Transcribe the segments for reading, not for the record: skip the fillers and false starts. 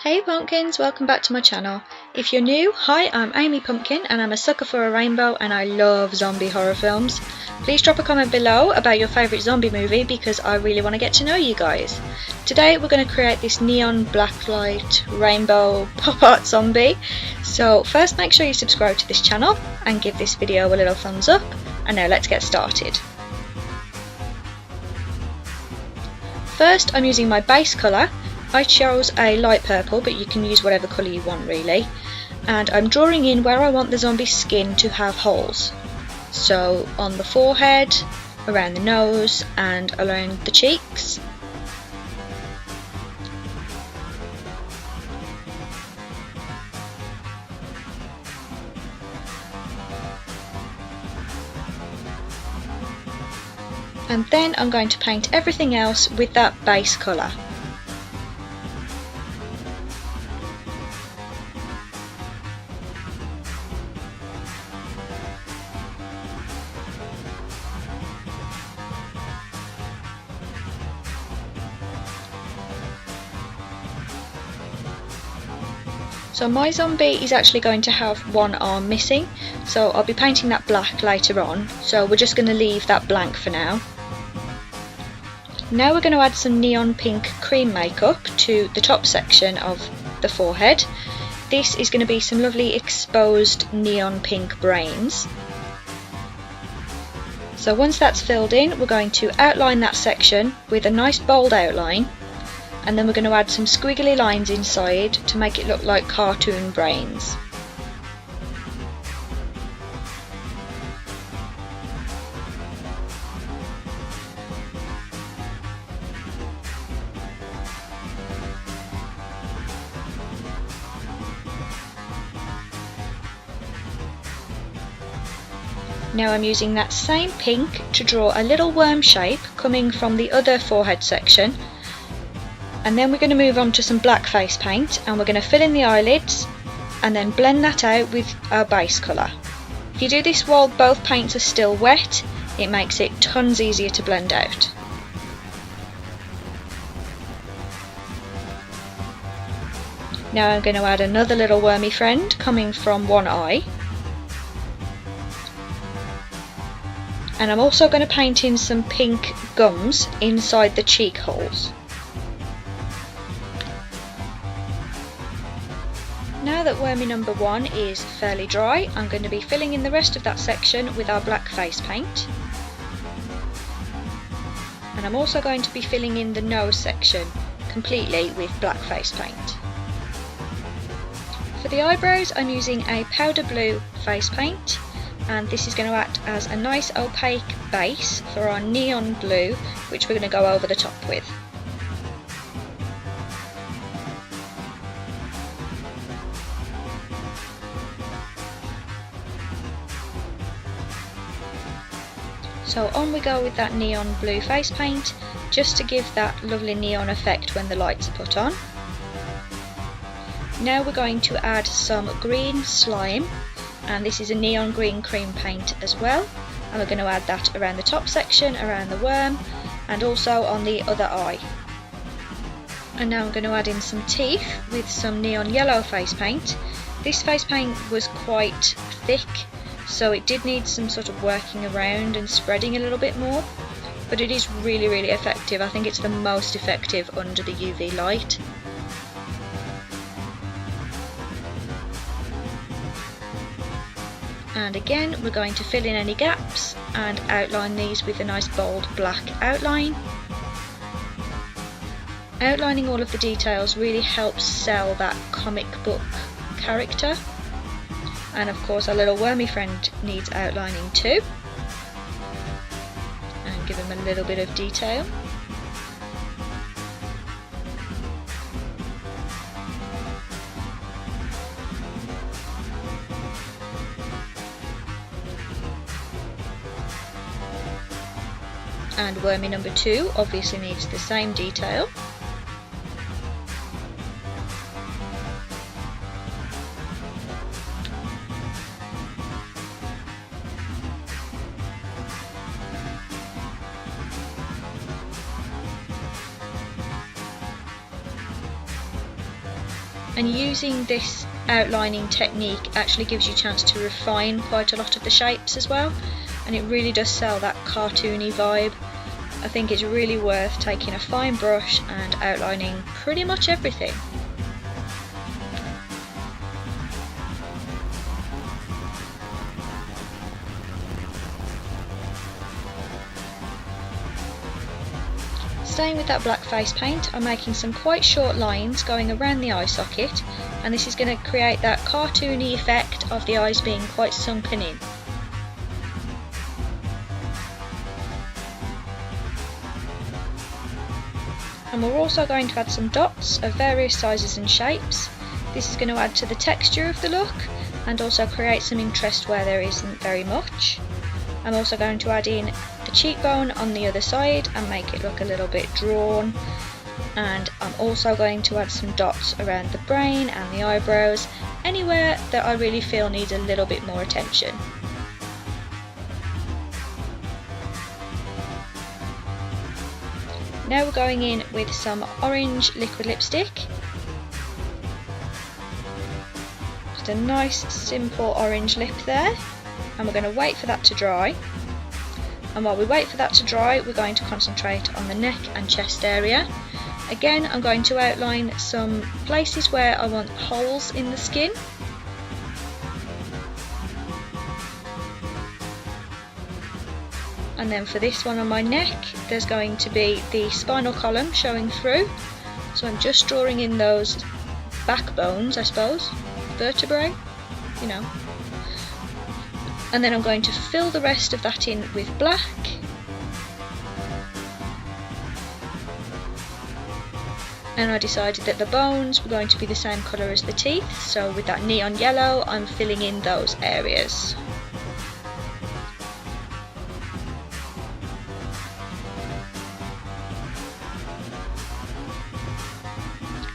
Hey pumpkins, welcome back to my channel. If you're new, hi, I'm Amy Pumpkin and I'm a sucker for a rainbow and I love zombie horror films. Please drop a comment below about your favourite zombie movie because I really want to get to know you guys. Today we're going to create this neon black light rainbow pop art zombie. So first make sure you subscribe to this channel and give this video a little thumbs up, and now let's get started. First I'm using my base colour. I chose a light purple, but you can use whatever colour you want really, and I'm drawing in where I want the zombie's skin to have holes. So on the forehead, around the nose and around the cheeks. And then I'm going to paint everything else with that base colour. So my zombie is actually going to have one arm missing, so I'll be painting that black later on, so we're just going to leave that blank for now. Now we're going to add some neon pink cream makeup to the top section of the forehead. This is going to be some lovely exposed neon pink brains. So once that's filled in, we're going to outline that section with a nice bold outline. And then we're going to add some squiggly lines inside to make it look like cartoon brains. Now I'm using that same pink to draw a little worm shape coming from the other forehead section. And then we're going to move on to some black face paint, and we're going to fill in the eyelids and then blend that out with our base colour. If you do this while both paints are still wet, it makes it tons easier to blend out. Now I'm going to add another little wormy friend coming from one eye. And I'm also going to paint in some pink gums inside the cheek holes. Now that wormy number 1 is fairly dry, I'm going to be filling in the rest of that section with our black face paint. And I'm also going to be filling in the nose section completely with black face paint. For the eyebrows I'm using a powder blue face paint, and this is going to act as a nice opaque base for our neon blue, which we're going to go over the top with. So on we go with that neon blue face paint, just to give that lovely neon effect when the lights are put on. Now we're going to add some green slime, and this is a neon green cream paint as well, and we're going to add that around the top section, around the worm, and also on the other eye. And now I'm going to add in some teeth with some neon yellow face paint. This face paint was quite thick, so it did need some sort of working around and spreading a little bit more, but it is really effective. I think it's the most effective under the UV light. And again we're going to fill in any gaps and outline these with a nice bold black outline. Outlining all of the details really helps sell that comic book character. And of course our little wormy friend needs outlining too, and give him a little bit of detail. And wormy number 2 obviously needs the same detail. and using this outlining technique actually gives you a chance to refine quite a lot of the shapes as well, and it really does sell that cartoony vibe. I think it's really worth taking a fine brush and outlining pretty much everything. Staying with that black face paint, I'm making some quite short lines going around the eye socket, and this is going to create that cartoony effect of the eyes being quite sunken in. And we're also going to add some dots of various sizes and shapes. This is going to add to the texture of the look and also create some interest where there isn't very much. I'm also going to add in the cheekbone on the other side and make it look a little bit drawn, and I'm also going to add some dots around the brain and the eyebrows, anywhere that I really feel needs a little bit more attention. Now we're going in with some orange liquid lipstick. Just a nice simple orange lip there, and we're going to wait for that to dry. And while we wait for that to dry, we're going to concentrate on the neck and chest area. Again, I'm going to outline some places where I want holes in the skin. And then for this one on my neck, there's going to be the spinal column showing through. So I'm just drawing in those backbones, I suppose, vertebrae, you know. And then I'm going to fill the rest of that in with black. And I decided that the bones were going to be the same colour as the teeth, so with that neon yellow I'm filling in those areas.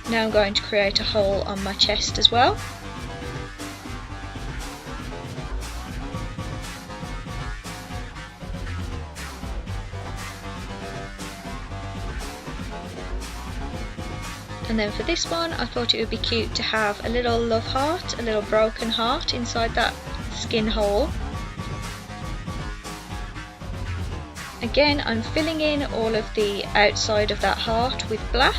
Now I'm going to create a hole on my chest as well. And then for this one, I thought it would be cute to have a little love heart, a little broken heart inside that skin hole. Again, I'm filling in all of the outside of that heart with black.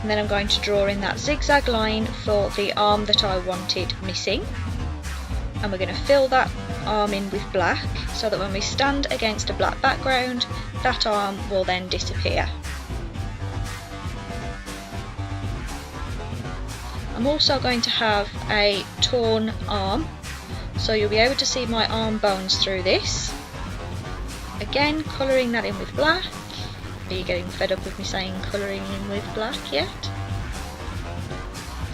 And then I'm going to draw in that zigzag line for the arm that I wanted missing. And we're going to fill that arm in with black, so that when we stand against a black background, that arm will then disappear. I'm also going to have a torn arm, so you'll be able to see my arm bones through this. Again, colouring that in with black. Are you getting fed up with me saying colouring in with black yet?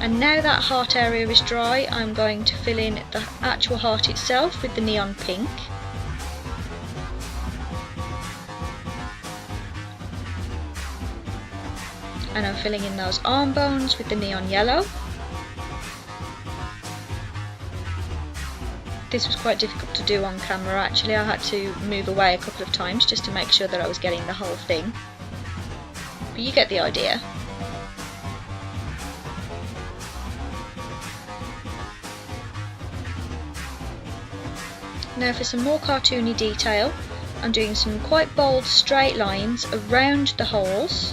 And now that heart area is dry, I'm going to fill in the actual heart itself with the neon pink. And I'm filling in those arm bones with the neon yellow. This was quite difficult to do on camera actually. I had to move away a couple of times just to make sure that I was getting the whole thing. But you get the idea. Now for some more cartoony detail, I'm doing some quite bold straight lines around the holes,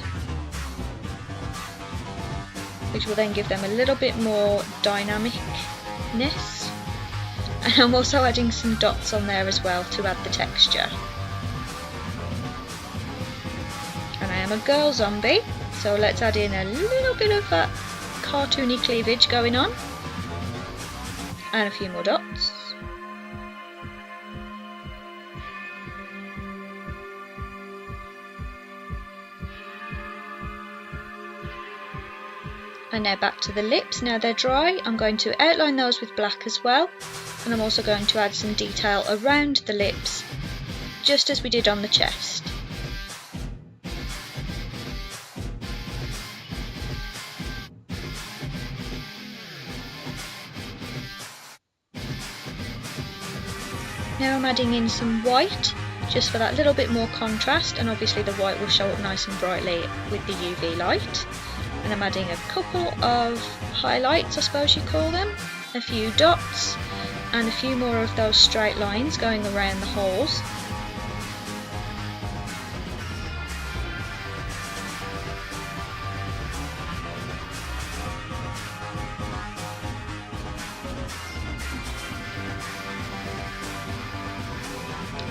which will then give them a little bit more dynamicness. And I'm also adding some dots on there as well to add the texture. And I am a girl zombie, so let's add in a little bit of that cartoony cleavage going on. And a few more dots. And now back to the lips. Now they're dry, I'm going to outline those with black as well, and I'm also going to add some detail around the lips, just as we did on the chest. Now I'm adding in some white just for that little bit more contrast, and obviously the white will show up nice and brightly with the UV light. And I'm adding a couple of highlights, I suppose you call them, a few dots, and a few more of those straight lines going around the holes.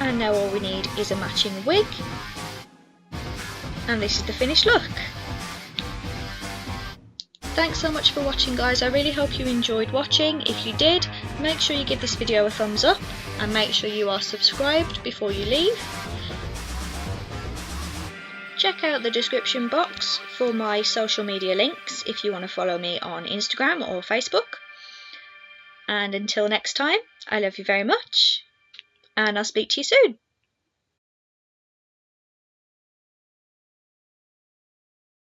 And now all we need is a matching wig, and this is the finished look. Thanks so much for watching, guys. I really hope you enjoyed watching. If you did, make sure you give this video a thumbs up and make sure you are subscribed before you leave. Check out the description box for my social media links if you want to follow me on Instagram or Facebook. And until next time, I love you very much, and I'll speak to you soon.